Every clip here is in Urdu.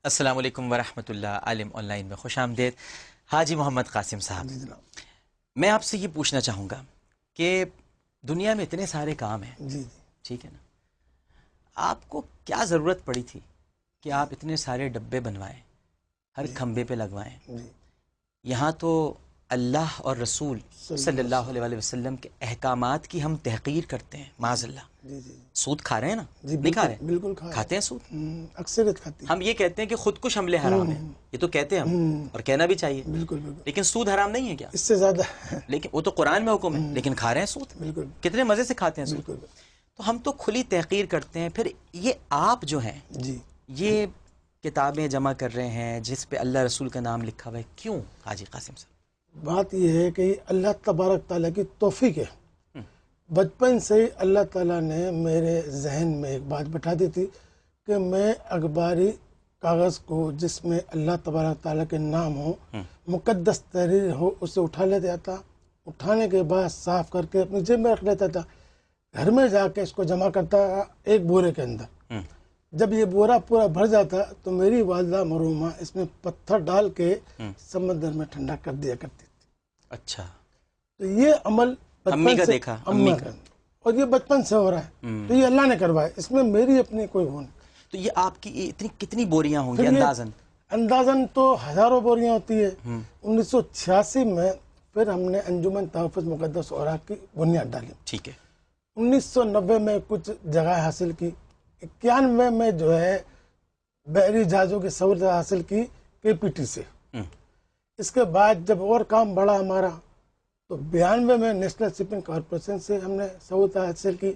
السلام علیکم ورحمۃ اللہ، عالم آن لائن میں خوش آمدید۔ حاجی محمد قاسم صاحب، جی جناب، میں آپ سے یہ پوچھنا چاہوں گا کہ دنیا میں اتنے سارے کام ہیں، جی ٹھیک ہے نا، آپ کو کیا ضرورت پڑی تھی کہ آپ اتنے سارے ڈبے بنوائیں، ہر کھمبے پہ لگوائیں؟ جی یہاں تو اللہ اور رسول صلی اللہ علیہ وسلم کے احکامات کی ہم تحقیر کرتے ہیں، معاذ اللہ۔ جی جی سود کھا رہے ہیں نا؟ جی، نہیں کھا رہے؟ بالکل کھاتے ہیں سود؟ اکثریت کھاتی ہے۔ ہم یہ کہتے ہیں کہ خود کش حملے حرام ہے، یہ تو کہتے ہیں ہم، اور کہنا بھی چاہیے، بالکل بالکل، لیکن سود حرام نہیں ہے کیا؟ اس سے زیادہ لیکن وہ تو قرآن میں حکم ہے، لیکن کھا رہے ہیں سود، بالکل کتنے مزے سے کھاتے ہیں سود۔ بالکل تو ہم تو کھلی تحقیر کرتے ہیں، پھر یہ آپ جو ہیں جی، یہ کتابیں جمع کر رہے ہیں جس پہ اللہ رسول کا نام لکھا ہوا ہے، کیوں حاجی قاسم صاحب؟ بات یہ ہے کہ اللہ تبارک تعالیٰ کی توفیق ہے۔ بچپن سے ہی اللہ تعالیٰ نے میرے ذہن میں ایک بات بٹھا دی تھی کہ میں اخباری کاغذ کو جس میں اللہ تبارک تعالیٰ کے نام ہو، مقدس تحریر ہو، اسے اٹھا لیتا تھا، اٹھانے کے بعد صاف کر کے اپنی جیب میں رکھ لیتا تھا، گھر میں جا کے اس کو جمع کرتا ایک بورے کے اندر۔ جب یہ بورا پورا بھر جاتا تو میری والدہ مرحومہ اس میں پتھر ڈال کے سمندر میں ٹھنڈا کر دیا کرتی تھی۔ اچھا، تو یہ عمل امی کا سے دیکھا، امی کا، اور یہ بچپن سے ہو رہا ہے، تو یہ اللہ نے کروایا، اس میں میری اپنی کوئی وہ نہیں۔ تو یہ آپ کی اتنی کتنی بوریاں ہوں گی پھر یہ اندازاً؟ اندازاً تو ہزاروں بوریاں ہوتی ہے۔ 1986 میں پھر ہم نے انجمن تحفظ مقدس اوراق کی بنیاد ڈالی۔ ٹھیک ہے، 1990 میں کچھ جگہ حاصل کی، 91 میں جو ہے بحری جہازوں کی سہولت حاصل کی KPT سے۔ اس کے بعد جب اور کام بڑھا ہمارا تو 92 میں نیشنل شپنگ کارپوریشن سے ہم نے سہولت حاصل کی۔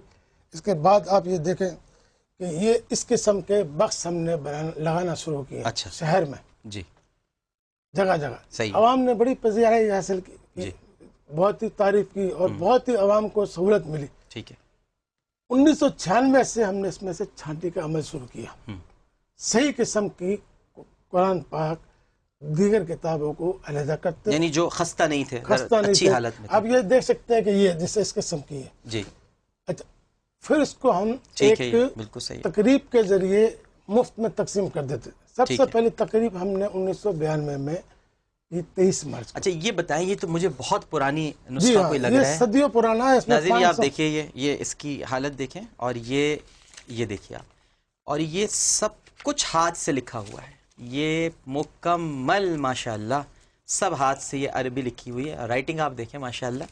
اس کے بعد آپ یہ دیکھیں کہ یہ اس قسم کے بکس ہم نے لگانا شروع کیا۔ اچھا، شہر میں جی، جگہ جگہ صحیح، عوام نے بڑی پذیرائی حاصل کی، جی، بہت ہی تعریف کی اور بہت ہی عوام کو سہولت ملی۔ ٹھیک ہے، 1996 سے ہم نے اس میں سے چھانٹی کا عمل شروع کیا، صحیح قسم کی قرآن پاک دیگر کتابوں کو علیحدہ کرتے، یعنی جو خستہ نہیں تھے، خستہ نہیں اچھی تھے۔ حالت میں اب یہ دیکھ سکتے ہیں کہ یہ جیسے اس قسم کی ہے۔ جی، اچھا، پھر اس کو ہم ٹھیک ایک ہے، بالکل صحیح، تقریب کے ذریعے مفت میں تقسیم کر دیتے۔ سب ٹھیک سے ہے۔ پہلی تقریب ہم نے 1992 میں یہ 23 مارچ کو۔ اچھا یہ بتائیں، یہ تو مجھے بہت پرانی جی نسخہ ہاں، کوئی لگ یہ رہا ہے۔ صدیوں پرانا ہے، اس میں ناظرین یہ آپ 500 دیکھیے، یہ اس کی حالت دیکھیں، اور یہ دیکھیے آپ، اور یہ سب کچھ ہاتھ سے لکھا ہوا ہے، یہ مکمل ماشاءاللہ سب ہاتھ سے، یہ عربی لکھی ہوئی ہے، رائٹنگ آپ دیکھیں ماشاءاللہ،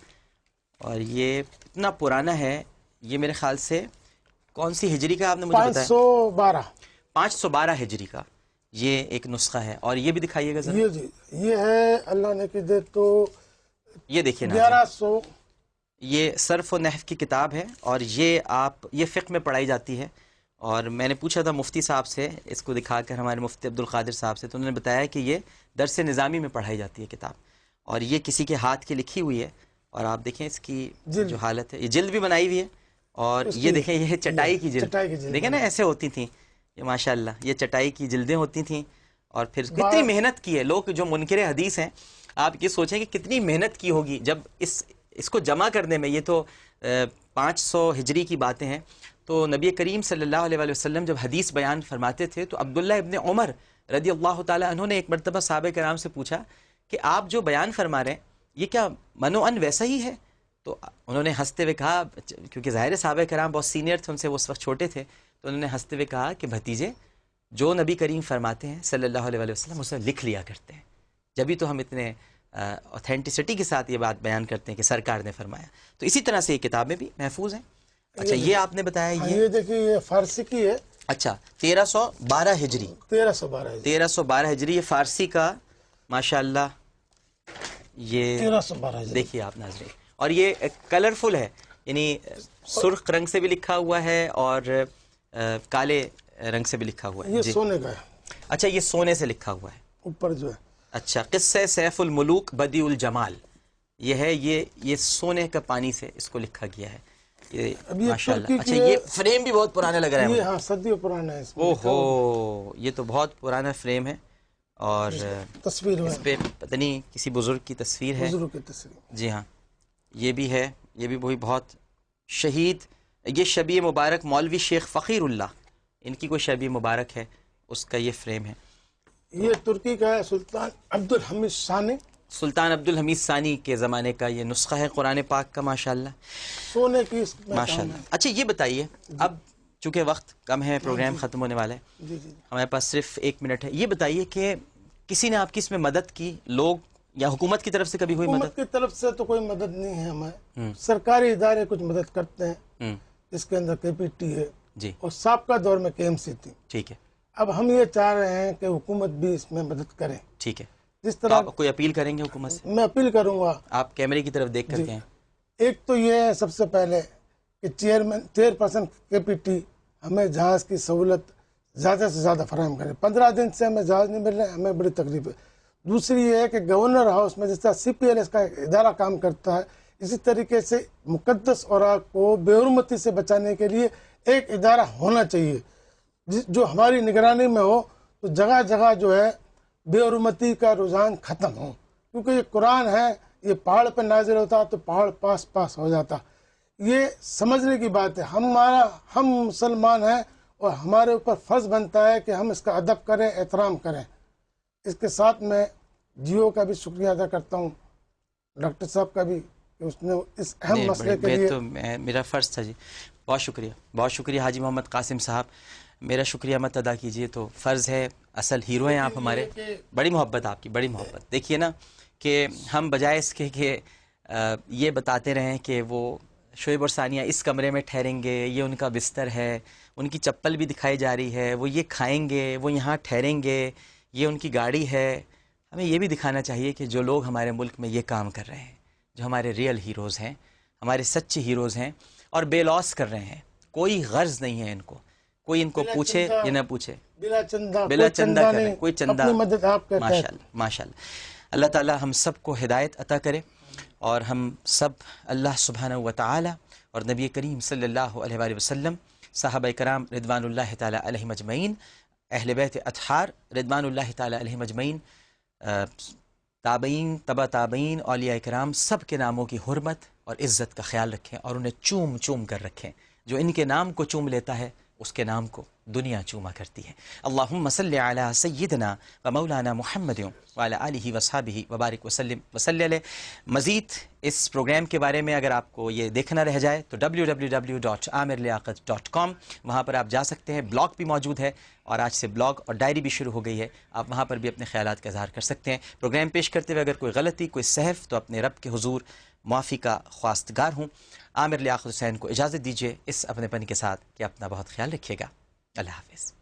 اور یہ اتنا پرانا ہے، یہ میرے خیال سے کون سی ہجری کا آپ نے مجھے بتایا؟ 512 512 ہجری کا یہ ایک نسخہ ہے، اور یہ بھی دکھائیے گا ذرا، یہ جی، یہ ہے اللہ نے کی دے تو یہ دیکھیے ناظرین، 1100 یہ صرف و نحو کی کتاب ہے، اور یہ فقہ میں پڑھائی جاتی ہے، اور میں نے پوچھا تھا مفتی صاحب سے اس کو دکھا کر، ہمارے مفتی عبدالقادر صاحب سے، تو انہوں نے بتایا کہ یہ درس نظامی میں پڑھائی جاتی ہے کتاب، اور یہ کسی کے ہاتھ کی لکھی ہوئی ہے، اور آپ دیکھیں اس کی جو حالت ہے، یہ جلد بھی بنائی ہوئی ہے، اور یہ دیکھیں یہ چٹائی کی جلد، دیکھیں نا ایسے ہوتی تھیں یہ ماشاءاللہ، یہ چٹائی کی جلدیں ہوتی تھیں، اور پھر کتنی محنت کی ہے لوگ جو منکر حدیث ہیں، آپ یہ سوچیں کہ کتنی محنت کی ہوگی جب اس کو جمع کرنے میں، یہ تو 500 ہجری کی باتیں ہیں، تو نبی کریم صلی اللہ علیہ وسلم جب حدیث بیان فرماتے تھے تو عبداللہ ابن عمر رضی اللہ تعالی عنہ نے ایک مرتبہ صحابہ کرام سے پوچھا کہ آپ جو بیان فرما رہے ہیں یہ کیا منوعاً ویسا ہی ہے؟ تو انہوں نے ہنستے ہوئے کہا، کیونکہ ظاہر صحابہ کرام بہت سینئر تھے ان سے، وہ اس وقت چھوٹے تھے، تو انہوں نے ہنستے ہوئے کہا کہ بھتیجے، جو نبی کریم فرماتے ہیں صلی اللہ علیہ وسلم اسے لکھ لیا کرتے ہیں، جبھی تو ہم اتنے اوتھینٹسٹی کے ساتھ یہ بات بیان کرتے ہیں کہ سرکار نے فرمایا، تو اسی طرح سے یہ کتابیں بھی محفوظ ہیں۔ اچھا یہ آپ نے بتایا، یہ دیکھیں یہ فارسی کی ہے، اچھا 1312 ہجری، 1312 ہجری، یہ فارسی کا ماشاءاللہ، یہ 1312 دیکھیے آپ ناظرین، اور یہ کلرفل ہے، یعنی سرخ رنگ سے بھی لکھا ہوا ہے اور کالے رنگ سے بھی لکھا ہوا ہے، یہ سونے کا ہے، اچھا یہ سونے سے لکھا ہوا ہے اوپر جو ہے، اچھا قصہ سیف الملوک بدیع الجمال، یہ ہے، یہ سونے کا پانی سے اس کو لکھا گیا ہے، یہ ماشاءاللہ۔ اچھا یہ فریم بھی بہت پرانا لگ رہا ہے، یہ ہاں صدیوں پرانا ہے، اس میں اوہو یہ تو بہت پرانا فریم ہے، اور تصویر اس پہ پتہ نہیں کسی بزرگ کی تصویر ہے، بزرگ کی تصویر، جی ہاں یہ بھی ہے، یہ بھی وہی بہت شہید، یہ شبیہ مبارک مولوی شیخ فقیر اللہ، ان کی کوئی شبیہ مبارک ہے، اس کا یہ فریم ہے، یہ ترکی کا ہے سلطان عبد الحمید ثانی. سلطان عبد الحمید ثانی کے زمانے کا یہ نسخہ ہے قرآن پاک کا. ماشاءاللہ سونے کی اس میں ماشاءاللہ. اچھا یہ بتائیے، اب چونکہ وقت کم ہے، پروگرام ختم ہونے والا ہے، جی جی ہمارے پاس صرف 1 منٹ ہے. یہ بتائیے کہ کسی نے آپ کی اس میں مدد کی، لوگ یا حکومت کی طرف سے کبھی ہوئی مدد؟ حکومت کی طرف سے تو کوئی مدد نہیں ہے ہمیں. سرکاری ادارے کچھ مدد کرتے ہیں، اس کے اندر KPT ہے جی اور سابقہ دور میں KMC تھی. ٹھیک ہے اب ہم یہ چاہ رہے ہیں کہ حکومت بھی اس میں مدد کرے. ٹھیک ہے. جس تو طرح آپ کوئی اپیل کریں گے حکومت سے؟ میں اپیل کروں گا، آپ کیمرے کی طرف دیکھ کر جی. کہیں. ایک تو یہ ہے سب سے پہلے کہ چیئرپرسن KPT ہمیں جہاز کی سہولت زیادہ سے زیادہ فراہم کرے. 15 دن سے ہمیں جہاز نہیں مل رہے، ہمیں بڑی تکلیف ہے. دوسری یہ ہے کہ گورنر ہاؤس میں جس طرح CPLS کا ایک ادارہ کام کرتا ہے، اسی طریقے سے مقدس اوراق کو بے حرمتی سے بچانے کے لیے ایک ادارہ ہونا چاہیے جو ہماری نگرانی میں ہو، تو جگہ جگہ جو ہے بے حرمتی کا رجحان ختم ہو. کیونکہ یہ قرآن ہے، یہ پہاڑ پہ نازل ہوتا تو پہاڑ پاس ہو جاتا. یہ سمجھنے کی بات ہے. ہم مسلمان ہیں اور ہمارے اوپر فرض بنتا ہے کہ ہم اس کا ادب کریں، احترام کریں. اس کے ساتھ میں جیو کا بھی شکریہ ادا کرتا ہوں، ڈاکٹر صاحب کا بھی، کہ اس نے اس اہم مسئلے کے لیے. تو میرا فرض تھا جی. بہت شکریہ، بہت شکریہ حاجی محمد قاسم صاحب. میرا شکریہ مت ادا کیجیے، تو فرض ہے. اصل ہیرو ہیں آپ ہمارے. بڑی محبت آپ کی، بڑی محبت. دیکھیے نا کہ ہم بجائے اس کے کہ یہ بتاتے رہیں کہ وہ شعیب اور ثانیہ اس کمرے میں ٹھہریں گے، یہ ان کا بستر ہے، ان کی چپل بھی دکھائی جا رہی ہے، وہ یہ کھائیں گے، وہ یہاں ٹھہریں گے، یہ ان کی گاڑی ہے. ہمیں یہ بھی دکھانا چاہیے کہ جو لوگ ہمارے ملک میں یہ کام کر رہے ہیں، جو ہمارے ریئل ہیروز ہیں، ہمارے سچے ہیروز ہیں، اور بے لوس کر رہے ہیں، کوئی غرض نہیں ہے ان کو، کوئی ان کو پوچھے یا نہ پوچھے، بلا چندہ کر رہے ہیں، کوئی چندہ. اپنی مدد آپ کرتے ہیں. ماشاءاللہ ماشاءاللہ. اللہ تعالی ہم سب کو ہدایت عطا کرے، اور ہم سب اللہ سبحانہ و تعالی اور نبی کریم صلی اللہ علیہ وآلہ وسلم، صحابہ کرام رضوان اللہ تعالی علیہم اجمعین، اہل بیت اطہار رضوان اللہ تعالی علیہم اجمعین، تابعین، تبع تابعین، اولیاء کرام، سب کے ناموں کی حرمت اور عزت کا خیال رکھیں، اور انہیں چوم چوم کر رکھیں. جو ان کے نام کو چوم لیتا ہے، اس کے نام کو دنیا چوما کرتی ہے. اللہم صلی علی سیدنا و مولانا محمد وعلی آلہ وصحبہ وبارک وسلم وصلی علیہ. مزید اس پروگرام کے بارے میں اگر آپ کو یہ دیکھنا رہ جائے تو www.amirliaqat.com، وہاں پر آپ جا سکتے ہیں. بلاگ بھی موجود ہے، اور آج سے بلاگ اور ڈائری بھی شروع ہو گئی ہے. آپ وہاں پر بھی اپنے خیالات کا اظہار کر سکتے ہیں. پروگرام پیش کرتے ہوئے اگر کوئی غلطی، کوئی سہو، تو اپنے رب کے حضور معافی کا خواستگار ہوں. عامر لیاقت حسین کو اجازت دیجیے اس اپنے پن کے ساتھ کہ اپنا بہت خیال رکھیے گا. اللہ حافظ.